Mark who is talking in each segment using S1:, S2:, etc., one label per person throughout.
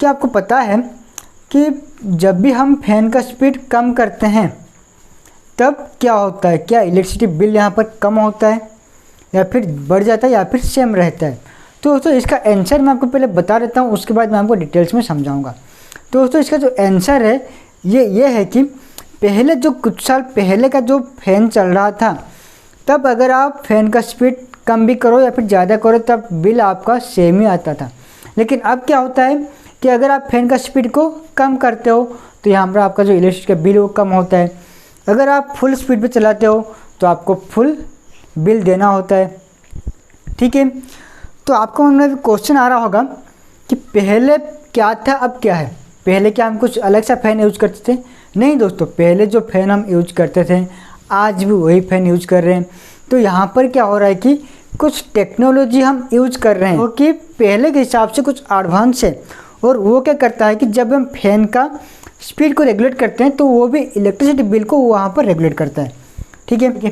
S1: क्या आपको पता है कि जब भी हम फैन का स्पीड कम करते हैं तब क्या होता है? क्या इलेक्ट्रिसिटी बिल यहाँ पर कम होता है या फिर बढ़ जाता है या फिर सेम रहता है? तो दोस्तों इसका आंसर मैं आपको पहले बता देता हूँ, उसके बाद मैं आपको डिटेल्स में समझाऊंगा। तो दोस्तों इसका जो आंसर है ये है कि पहले जो कुछ साल पहले का जो फ़ैन चल रहा था तब अगर आप फ़ैन का स्पीड कम भी करो या फिर ज़्यादा करो तब बिल आपका सेम ही आता था। लेकिन अब क्या होता है कि अगर आप फ़ैन का स्पीड को कम करते हो तो यहाँ पर आपका जो इलेक्ट्रिसिटी का बिल वो कम होता है। अगर आप फुल स्पीड पे चलाते हो तो आपको फुल बिल देना होता है। ठीक है, तो आपको मन में क्वेश्चन आ रहा होगा कि पहले क्या था अब क्या है? पहले क्या हम कुछ अलग सा फ़ैन यूज करते थे? नहीं दोस्तों, पहले जो फ़ैन हम यूज करते थे आज भी वही फ़ैन यूज कर रहे हैं। तो यहाँ पर क्या हो रहा है कि कुछ टेक्नोलॉजी हम यूज कर रहे हैं वो कि पहले के हिसाब से कुछ एडवांस है, और वो क्या करता है कि जब हम फ़ैन का स्पीड को रेगुलेट करते हैं तो वो भी इलेक्ट्रिसिटी बिल को वहाँ पर रेगुलेट करता है। ठीक है,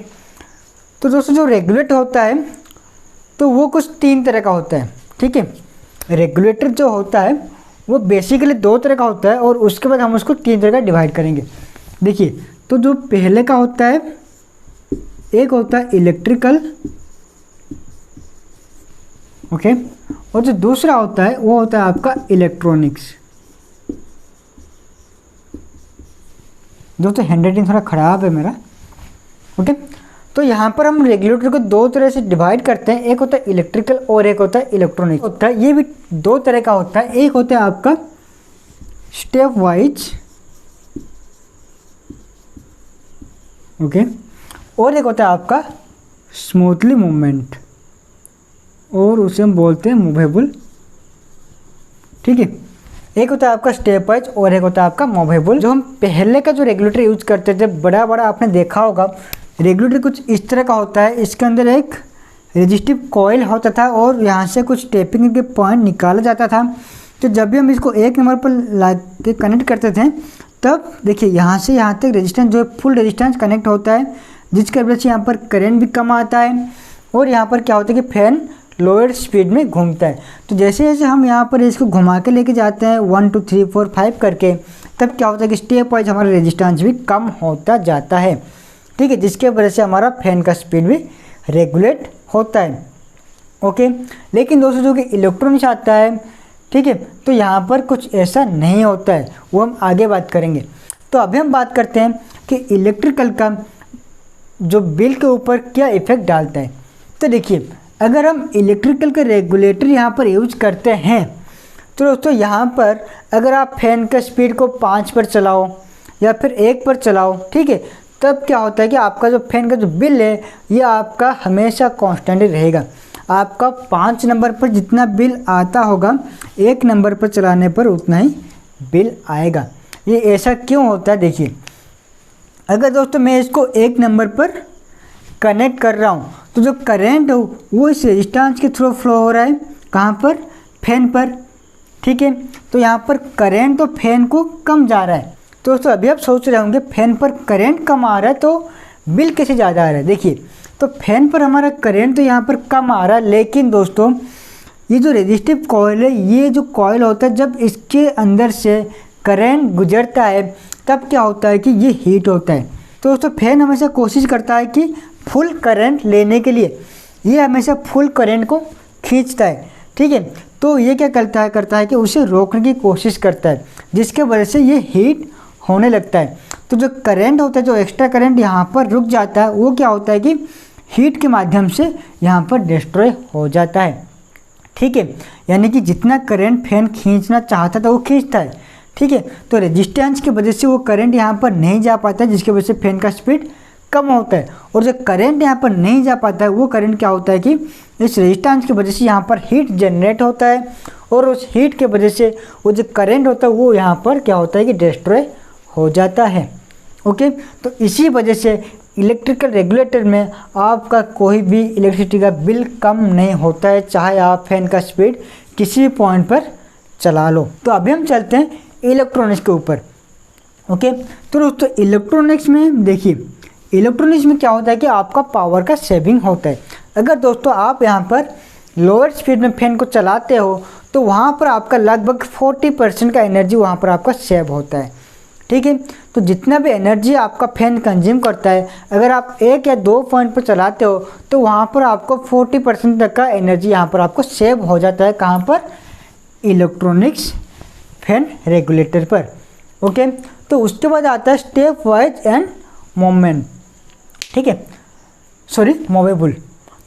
S1: तो दोस्तों जो रेगुलेट होता है तो वो कुछ 3 तरह का होता है। ठीक है, रेगुलेटर जो होता है वो बेसिकली 2 तरह का होता है और उसके बाद हम उसको 3 तरह का डिवाइड करेंगे। देखिए, तो जो पहले का होता है एक होता है इलेक्ट्रिकल, ओके, और जो दूसरा होता है वो होता है आपका इलेक्ट्रॉनिक्स। दोस्तों हैंडराइटिंग थोड़ा ख़राब है मेरा, ओके। तो यहाँ पर हम रेगुलेटर को 2 तरह से डिवाइड करते हैं, एक होता है इलेक्ट्रिकल और एक होता है इलेक्ट्रॉनिक्स होता है। ये भी 2 तरह का होता है, एक होता है आपका स्टेप वाइज, ओके, और एक होता है आपका स्मूथली मूवमेंट, और उसे हम बोलते हैं मूवेबल। ठीक है, एक होता है आपका स्टेप वाइज और एक होता है आपका मूवेबल। जो हम पहले का जो रेगुलेटर यूज करते थे बड़ा बड़ा आपने देखा होगा, रेगुलेटर कुछ इस तरह का होता है, इसके अंदर एक रेजिस्टिव कॉइल होता था और यहाँ से कुछ टेपिंग के पॉइंट निकाला जाता था। तो जब भी हम इसको एक नंबर पर ला के कनेक्ट करते थे तब देखिए यहाँ से यहाँ तक रेजिस्टेंस जो है फुल रेजिस्टेंस कनेक्ट होता है, जिसके वजह से यहाँ पर करंट भी कम आता है और यहाँ पर क्या होता है कि फैन लोअर स्पीड में घूमता है। तो जैसे जैसे हम यहाँ पर इसको घुमा के लेके जाते हैं 1 2 3 4 5 करके, तब क्या होता है कि स्टेप वाइज हमारा रेजिस्टेंस भी कम होता जाता है। ठीक है, जिसके वजह से हमारा फैन का स्पीड भी रेगुलेट होता है। ओके, लेकिन दोस्तों जो कि इलेक्ट्रॉनिक्स आता है, ठीक है, तो यहाँ पर कुछ ऐसा नहीं होता है, वो हम आगे बात करेंगे। तो अभी हम बात करते हैं कि इलेक्ट्रिकल का जो बिल के ऊपर क्या इफेक्ट डालता है। तो देखिए, अगर हम इलेक्ट्रिकल के रेगुलेटर यहाँ पर यूज करते हैं तो दोस्तों यहाँ पर अगर आप फैन का स्पीड को 5 पर चलाओ या फिर 1 पर चलाओ, ठीक है, तब क्या होता है कि आपका जो फैन का जो बिल है ये आपका हमेशा कांस्टेंट रहेगा। आपका 5 नंबर पर जितना बिल आता होगा 1 नंबर पर चलाने पर उतना ही बिल आएगा। ये ऐसा क्यों होता है? देखिए, अगर दोस्तों मैं इसको 1 नंबर पर कनेक्ट कर रहा हूँ तो जो करंट हो वो इस रेजिस्टेंस के थ्रू फ्लो हो रहा है, कहाँ पर? फैन पर। ठीक है, तो यहाँ पर करंट तो फैन को कम जा रहा है। तो दोस्तों अभी आप सोच रहे होंगे फैन पर करंट कम आ रहा है तो बिल कैसे ज़्यादा आ रहा है? देखिए, तो फैन पर हमारा करंट तो यहाँ पर कम आ रहा है, लेकिन दोस्तों ये जो रेजिस्टिव कॉइल है, ये जो कॉइल होता है जब इसके अंदर से करंट गुजरता है तब क्या होता है कि ये हीट होता है। तो दोस्तों फैन हमेशा कोशिश करता है कि फुल करंट लेने के लिए ये हमेशा फुल करंट को खींचता है। ठीक है, तो ये क्या करता है कि उसे रोकने की कोशिश करता है, जिसके वजह से ये हीट होने लगता है। तो जो करंट होता है, जो एक्स्ट्रा करंट यहाँ पर रुक जाता है, वो क्या होता है कि हीट के माध्यम से यहाँ पर डिस्ट्रॉय हो जाता है। ठीक है, यानी कि जितना करंट फैन खींचना चाहता था वो खींचता है। ठीक है, तो रेजिस्टेंस की वजह से वो करंट यहाँ पर नहीं जा पाता है, जिसकी वजह से फैन का स्पीड कम होता है। और जो करंट यहाँ पर नहीं जा पाता है वो करंट क्या होता है कि इस रेजिस्टेंस की वजह से यहाँ पर हीट जनरेट होता है, और उस हीट के वजह से वो जो करंट होता है वो यहाँ पर क्या होता है कि डिस्ट्रॉय हो जाता है। ओके, तो इसी वजह से इलेक्ट्रिकल रेगुलेटर में आपका कोई भी इलेक्ट्रिसिटी का बिल कम नहीं होता है, चाहे आप फैन का स्पीड किसी भी पॉइंट पर चला लो। तो अभी हम चलते हैं इलेक्ट्रॉनिक्स के ऊपर। ओके, तो दोस्तों इलेक्ट्रॉनिक्स में देखिए, इलेक्ट्रॉनिक्स में क्या होता है कि आपका पावर का सेविंग होता है। अगर दोस्तों आप यहाँ पर लोअर स्पीड में फैन को चलाते हो तो वहाँ पर आपका लगभग 40% का एनर्जी वहाँ पर आपका सेव होता है। ठीक है, तो जितना भी एनर्जी आपका फैन कंज्यूम करता है, अगर आप 1 या 2 पॉइंट पर चलाते हो तो वहाँ पर आपको 40% तक का एनर्जी यहाँ पर आपको सेव हो जाता है। कहाँ पर? इलेक्ट्रॉनिक्स फैन रेगुलेटर पर। ओके, तो उसके बाद आता है स्टेप वाइज एंड मूवमेंट। ठीक है, सॉरी, मूवेबल।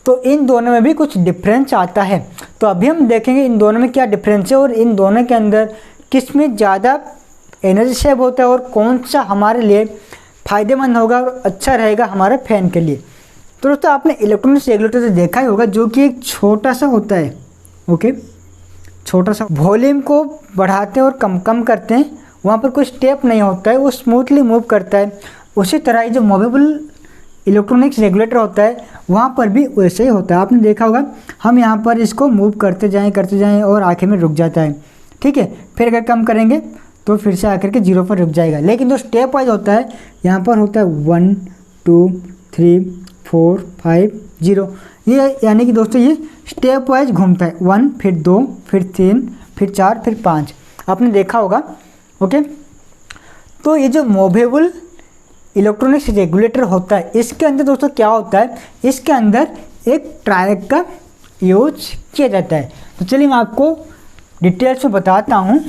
S1: तो इन दोनों में भी कुछ डिफरेंस आता है। तो अभी हम देखेंगे इन दोनों में क्या डिफरेंस है और इन दोनों के अंदर किस में ज़्यादा एनर्जी सेव होता है और कौन सा हमारे लिए फ़ायदेमंद होगा और अच्छा रहेगा हमारे फैन के लिए। तो दोस्तों आपने इलेक्ट्रॉनिक्स रेगुलेटर से देखा ही होगा, जो कि एक छोटा सा होता है। ओके, छोटा सा वॉल्यूम को बढ़ाते हैं और कम करते हैं, वहाँ पर कोई स्टेप नहीं होता है, वो स्मूथली मूव करता है। उसी तरह ही जो मूवेबल इलेक्ट्रॉनिक्स रेगुलेटर होता है वहाँ पर भी वैसे ही होता है। आपने देखा होगा, हम यहाँ पर इसको मूव करते जाएं और आखिर में रुक जाता है। ठीक है, फिर अगर कम करेंगे तो फिर से आकर के 0 पर रुक जाएगा। लेकिन जो स्टेप वाइज होता है, यहाँ पर होता है 1 2 3 4 5 0, ये यानी कि दोस्तों ये स्टेप वाइज घूमता है। 1 फिर 2 फिर 3 फिर 4 फिर 5, आपने देखा होगा। ओके, तो ये जो मूवेबल इलेक्ट्रॉनिक्स रेगुलेटर होता है, इसके अंदर दोस्तों क्या होता है, इसके अंदर एक ट्रैक का यूज किया जाता है। तो चलिए मैं आपको डिटेल्स में बताता हूँ।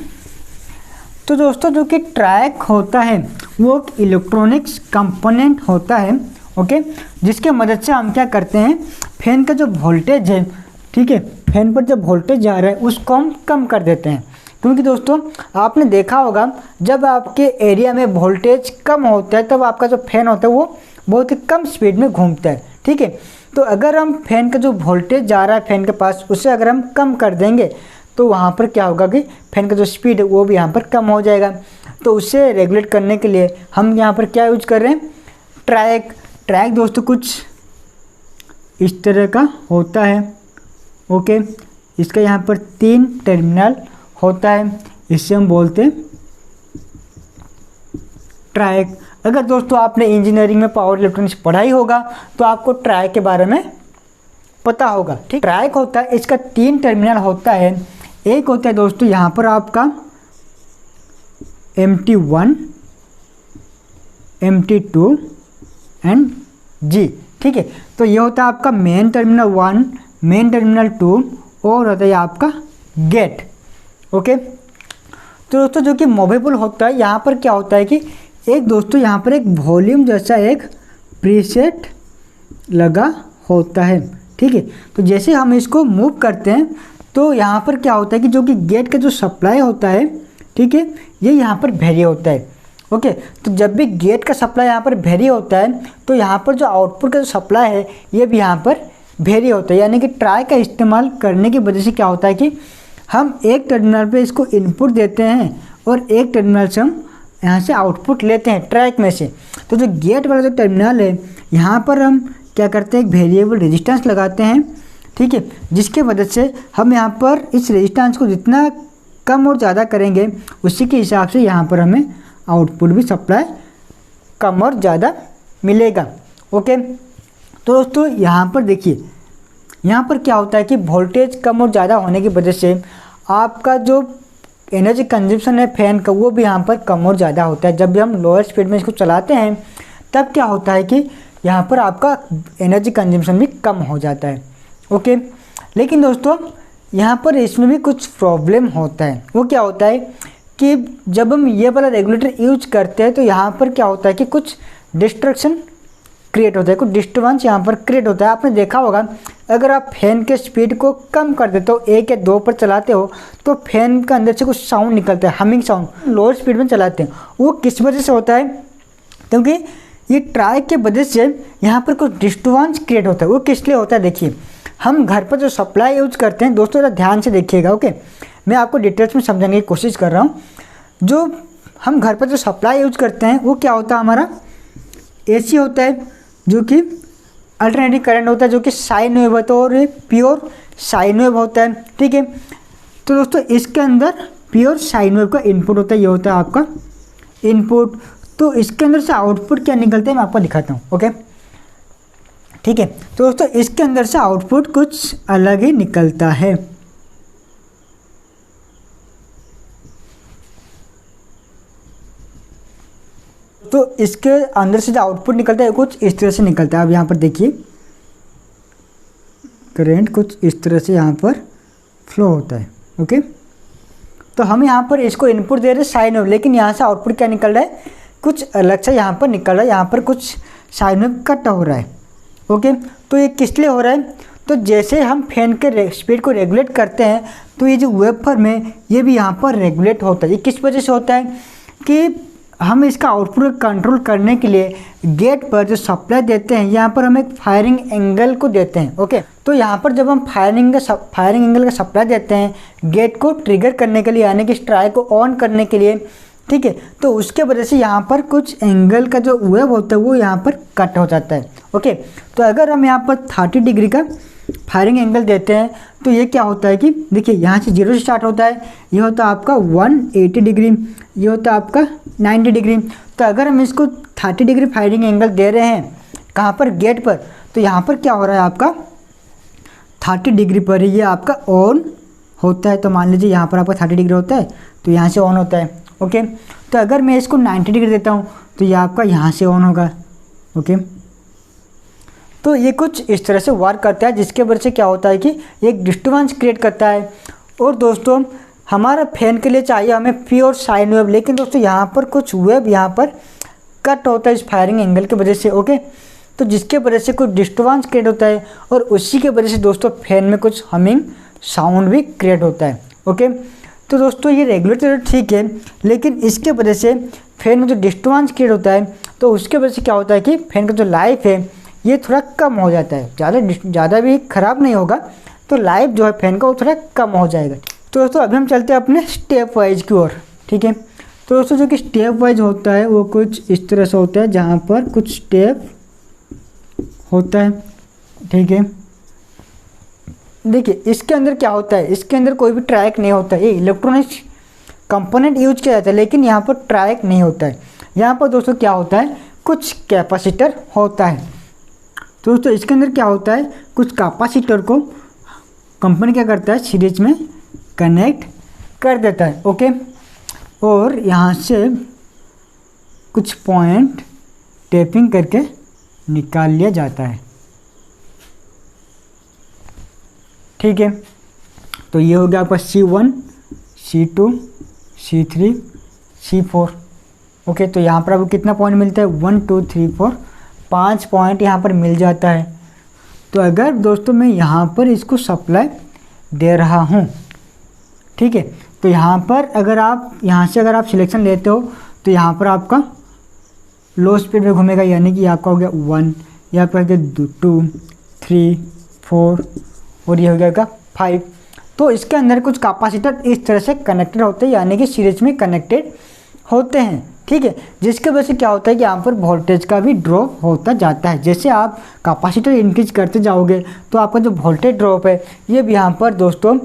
S1: तो दोस्तों जो कि ट्रैक होता है वो इलेक्ट्रॉनिक्स कंपोनेंट होता है। ओके, जिसके मदद से हम क्या करते हैं, फैन का जो वोल्टेज है, ठीक है, फैन पर जब वोल्टेज जा रहा है उसको हम कम कर देते हैं। क्योंकि दोस्तों आपने देखा होगा, जब आपके एरिया में वोल्टेज कम होता है तब आपका जो फैन होता है वो बहुत ही कम स्पीड में घूमता है। ठीक है, तो अगर हम फैन का जो वोल्टेज जा रहा है फैन के पास, उसे अगर हम कम कर देंगे तो वहाँ पर क्या होगा कि फैन का जो स्पीड है वो भी यहाँ पर कम हो जाएगा। तो उसे रेगुलेट करने के लिए हम यहाँ पर क्या यूज कर रहे हैं, ट्रैक दोस्तों कुछ इस तरह का होता है। ओके, इसका यहाँ पर 3 टर्मिनल होता है, इससे हम बोलते हैं ट्रैक। अगर दोस्तों आपने इंजीनियरिंग में पावर इलेक्ट्रॉनिक्स पढ़ाई होगा तो आपको ट्रैक के बारे में पता होगा। ठीक, ट्रैक होता है, इसका 3 टर्मिनल होता है। एक होता है दोस्तों यहाँ पर आपका MT1 MT2 एंड G। ठीक है, तो ये होता है आपका मेन टर्मिनल 1, मेन टर्मिनल 2 और होता है आपका गेट। ओके, तो दोस्तों जो कि मूवेबल होता है, यहाँ पर क्या होता है कि एक दोस्तों यहाँ पर एक वॉल्यूम जैसा एक प्रीसेट लगा होता है। ठीक है, तो जैसे हम इसको मूव करते हैं तो यहाँ पर क्या होता है कि जो कि गेट का जो सप्लाई होता है, ठीक है, ये यहाँ पर वेरी होता है। ओके, तो जब भी गेट का सप्लाई यहाँ पर वेरी होता है तो यहाँ पर जो आउटपुट का जो सप्लाई है ये भी यहाँ पर वेरी होता है। यानी कि ट्रैक का इस्तेमाल करने की वजह से क्या होता है कि हम एक टर्मिनल पे इसको इनपुट देते हैं और एक टर्मिनल से हम यहाँ से आउटपुट लेते हैं ट्रैक में से। तो जो गेट वाला जो टर्मिनल है यहाँ पर हम क्या करते हैं, एक वेरिएबल रेजिस्टेंस लगाते हैं। ठीक है, जिसके मदद से हम यहाँ पर इस रेजिस्टेंस को जितना कम और ज़्यादा करेंगे उसी के हिसाब से यहाँ पर हमें आउटपुट भी सप्लाई कम और ज़्यादा मिलेगा। ओके, तो दोस्तों यहाँ पर देखिए, यहाँ पर क्या होता है कि वोल्टेज कम और ज़्यादा होने की वजह से आपका जो एनर्जी कंजप्शन है फैन का वो भी यहाँ पर कम और ज़्यादा होता है। जब भी हम लोअर स्पीड में इसको चलाते हैं तब क्या होता है कि यहाँ पर आपका एनर्जी कंजप्शन भी कम हो जाता है। ओके, लेकिन दोस्तों यहाँ पर इसमें भी कुछ प्रॉब्लम होता है। वो क्या होता है कि जब हम ये वाला रेगुलेटर यूज करते हैं तो यहाँ पर क्या होता है कि कुछ डिस्ट्रक्शन क्रिएट होता है, कुछ डिस्टर्बेंस यहाँ पर क्रिएट होता है। आपने देखा होगा, अगर आप फैन के स्पीड को कम कर देते हो, 1 या 2 पर चलाते हो तो फैन के अंदर से कुछ साउंड निकलता है, हमिंग साउंड। लोअर स्पीड में चलाते हैं, वो किस वजह से होता है, क्योंकि ये ट्रैक के वजह से यहाँ पर कुछ डिस्टर्बेंस क्रिएट होता है। वो किस लिए होता है, देखिए हम घर पर जो सप्लाई यूज करते हैं, दोस्तों ज़रा ध्यान से देखिएगा। ओके, मैं आपको डिटेल्स में समझाने की कोशिश कर रहा हूँ। जो हम घर पर जो सप्लाई यूज करते हैं वो क्या होता है, हमारा AC होता है, जो कि अल्टरनेटिंग करंट होता है, जो कि साइन वेव होता है और प्योर साइन वेव होता है। ठीक है, तो दोस्तों इसके अंदर प्योर साइन वेव का इनपुट होता है, ये होता है आपका इनपुट। तो इसके अंदर से आउटपुट क्या निकलता है मैं आपको दिखाता हूँ। ओके, ठीक है, तो दोस्तों इसके अंदर से आउटपुट कुछ अलग ही निकलता है। तो इसके अंदर से जो आउटपुट निकलता है कुछ इस तरह से निकलता है। अब यहाँ पर देखिए करंट कुछ इस तरह से यहाँ पर फ्लो होता है। ओके, तो हम यहाँ पर इसको इनपुट दे रहे हैं साइन वेव, लेकिन यहाँ से आउटपुट क्या निकल रहा है, कुछ अलग से यहाँ पर निकल रहा है। यहाँ पर कुछ साइन वेव कट हो रहा है। ओके, तो ये किस लिए हो रहा है, तो जैसे हम फैन के स्पीड को रेगुलेट करते हैं तो ये जो वेवफॉर्म है ये भी यहाँ पर रेगुलेट होता है। ये किस वजह से होता है कि हम इसका आउटपुट कंट्रोल करने के लिए गेट पर जो सप्लाई देते हैं यहाँ पर हम एक फायरिंग एंगल को देते हैं। ओके, तो यहाँ पर जब हम फायरिंग एंगल का सप्लाई देते हैं गेट को ट्रिगर करने के लिए, यानी कि स्ट्राइक को ऑन करने के लिए, ठीक है, तो उसके वजह से यहाँ पर कुछ एंगल का जो वेव होता है वो यहाँ पर कट हो जाता है। ओके, तो अगर हम यहाँ पर 30 डिग्री का फायरिंग एंगल देते हैं तो ये क्या होता है कि देखिए यहाँ से 0 से स्टार्ट होता है, ये होता है आपका 180 डिग्री, ये होता है आपका 90 डिग्री। तो अगर हम इसको 30 डिग्री फायरिंग एंगल दे रहे हैं कहाँ पर, गेट पर, तो यहाँ पर क्या हो रहा है आपका 30 डिग्री पर ये आपका ऑन होता है। तो मान लीजिए यहाँ पर आपका 30 डिग्री होता है तो यहाँ से ऑन होता है। ओके, तो अगर मैं इसको 90 डिग्री देता हूँ तो ये आपका यहाँ से ऑन होगा। ओके, तो ये कुछ इस तरह से वर्क करता है, जिसके वजह से क्या होता है कि एक डिस्टर्बेंस क्रिएट करता है। और दोस्तों हमारा फैन के लिए चाहिए हमें प्योर साइन वेव, लेकिन दोस्तों यहाँ पर कुछ वेव यहाँ पर कट होता है इस फायरिंग एंगल की वजह से। ओके, तो जिसके वजह से कुछ डिस्टर्बेंस क्रिएट होता है और उसी के वजह से दोस्तों फैन में कुछ हमिंग साउंड भी क्रिएट होता है। ओके, तो दोस्तों ये रेगुलेटर ठीक है, लेकिन इसके वजह से फैन में जो डिस्टर्बेंस क्रिएट होता है तो उसके वजह से क्या होता है कि फैन का जो लाइफ है ये थोड़ा कम हो जाता है। ज़्यादा भी ख़राब नहीं होगा, तो लाइफ जो है फैन का वो थोड़ा कम हो जाएगा। तो दोस्तों अभी हम चलते हैं अपने स्टेप वाइज की ओर। ठीक है, तो दोस्तों जो कि स्टेप वाइज होता है वो कुछ इस तरह से होता है, जहाँ पर कुछ स्टेप होता है। ठीक है, देखिए इसके अंदर क्या होता है, इसके अंदर कोई भी ट्रैक नहीं होता है, ये इलेक्ट्रॉनिक्स कंपोनेंट यूज किया जाता है, लेकिन यहाँ पर ट्रैक नहीं होता है। यहाँ पर दोस्तों क्या होता है, कुछ कैपेसिटर होता है। तो दोस्तों इसके अंदर क्या होता है, कुछ कैपेसिटर को कंपनी क्या करता है, सीरीज में कनेक्ट कर देता है। ओके, और यहाँ से कुछ पॉइंट टेपिंग करके निकाल लिया जाता है। ठीक है, तो ये हो गया आपका C1, C2, C3, C4। Okay, तो यहाँ पर आपको कितना पॉइंट मिलता है, 1 2 3 4 5 पॉइंट यहाँ पर मिल जाता है। तो अगर दोस्तों मैं यहाँ पर इसको सप्लाई दे रहा हूँ, ठीक है, तो यहाँ पर अगर आप यहाँ से अगर आप सिलेक्शन लेते हो तो यहाँ पर आपका लो स्पीड में घूमेगा, यानी कि आपका हो गया 1, ये आपका हो गया 2 3 4 और ये हो गया 5। तो इसके अंदर कुछ कैपेसिटर इस तरह से कनेक्टेड होते हैं, यानी कि सीरीज में कनेक्टेड होते हैं। ठीक है, जिसके वजह से क्या होता है कि यहाँ पर वोल्टेज का भी ड्रॉप होता जाता है। जैसे आप कैपेसिटर इंक्रीज करते जाओगे तो आपका जो वोल्टेज ड्रॉप है ये भी यहाँ पर दोस्तों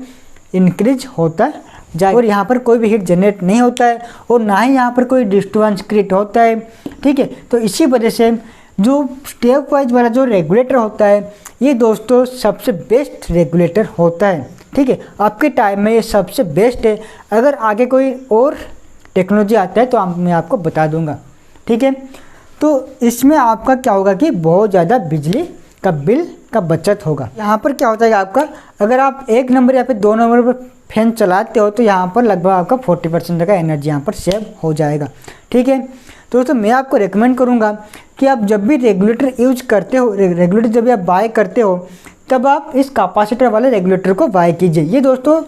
S1: इंक्रीज होता जाए, और यहाँ पर कोई भी हीट जनरेट नहीं होता है और ना ही यहाँ पर कोई डिस्टर्बेंस क्रिएट होता है। ठीक है, तो इसी वजह से जो स्टेप वाइज वाला जो रेगुलेटर होता है ये दोस्तों सबसे बेस्ट रेगुलेटर होता है। ठीक है, आपके टाइम में ये सबसे बेस्ट है। अगर आगे कोई और टेक्नोलॉजी आता है तो मैं आपको बता दूंगा। ठीक है, तो इसमें आपका क्या होगा कि बहुत ज़्यादा बिजली का बिल का बचत होगा। यहाँ पर क्या होता है आपका, अगर आप 1 नंबर या फिर 2 नंबर पर फैन चलाते हो तो यहाँ पर लगभग आपका 40% का एनर्जी यहाँ पर सेव हो जाएगा। ठीक है, तो दोस्तों मैं आपको रेकमेंड करूँगा कि आप जब भी रेगुलेटर यूज करते हो, रेगुलेटर जब भी आप बाय करते हो तब आप इस कैपेसिटर वाले रेगुलेटर को बाय कीजिए। ये दोस्तों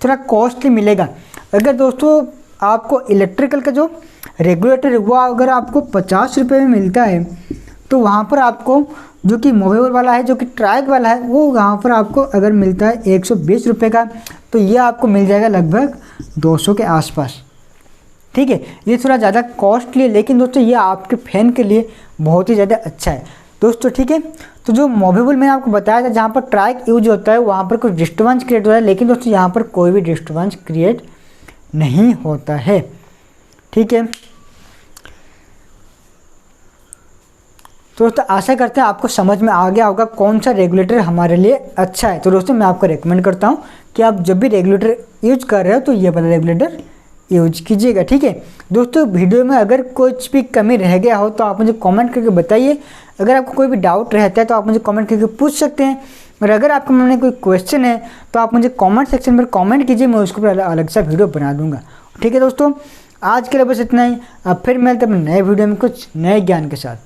S1: थोड़ा कॉस्टली मिलेगा। अगर दोस्तों आपको इलेक्ट्रिकल का जो रेगुलेटर है वो अगर आपको 50 रुपये में मिलता है तो वहाँ पर आपको जो कि मूवेबल वाला है, जो कि ट्रैक वाला है, वो वहाँ पर आपको अगर मिलता है 120 रुपये का, तो ये आपको मिल जाएगा लगभग 200 के आसपास। ठीक है, ये थोड़ा ज़्यादा कॉस्टली है, लेकिन दोस्तों ये आपके फैन के लिए बहुत ही ज़्यादा अच्छा है दोस्तों। ठीक है, तो जो मूवेबल मैंने आपको बताया था जहाँ पर ट्रैक यूज होता है वहाँ पर कुछ डिस्टर्बेंस क्रिएट होता है, लेकिन दोस्तों यहाँ पर कोई भी डिस्टर्बेंस क्रिएट नहीं होता है। ठीक है, तो दोस्तों आशा करते हैं आपको समझ में आ गया होगा कौन सा रेगुलेटर हमारे लिए अच्छा है। तो दोस्तों मैं आपको रेकमेंड करता हूँ कि आप जब भी रेगुलेटर यूज कर रहे हो तो ये वाला रेगुलेटर यूज कीजिएगा। ठीक है दोस्तों, वीडियो में अगर कुछ भी कमी रह गया हो तो आप मुझे कमेंट करके बताइए। अगर आपको कोई भी डाउट रहता है तो आप मुझे कमेंट करके पूछ सकते हैं, और अगर आपके मन में कोई क्वेश्चन है तो आप मुझे कमेंट सेक्शन में कमेंट कीजिए, मैं उसके ऊपर अलग सा वीडियो बना दूंगा। ठीक है दोस्तों, आज के लिए बस इतना ही। अब फिर मिलते हैं अपने नए वीडियो में कुछ नए ज्ञान के साथ।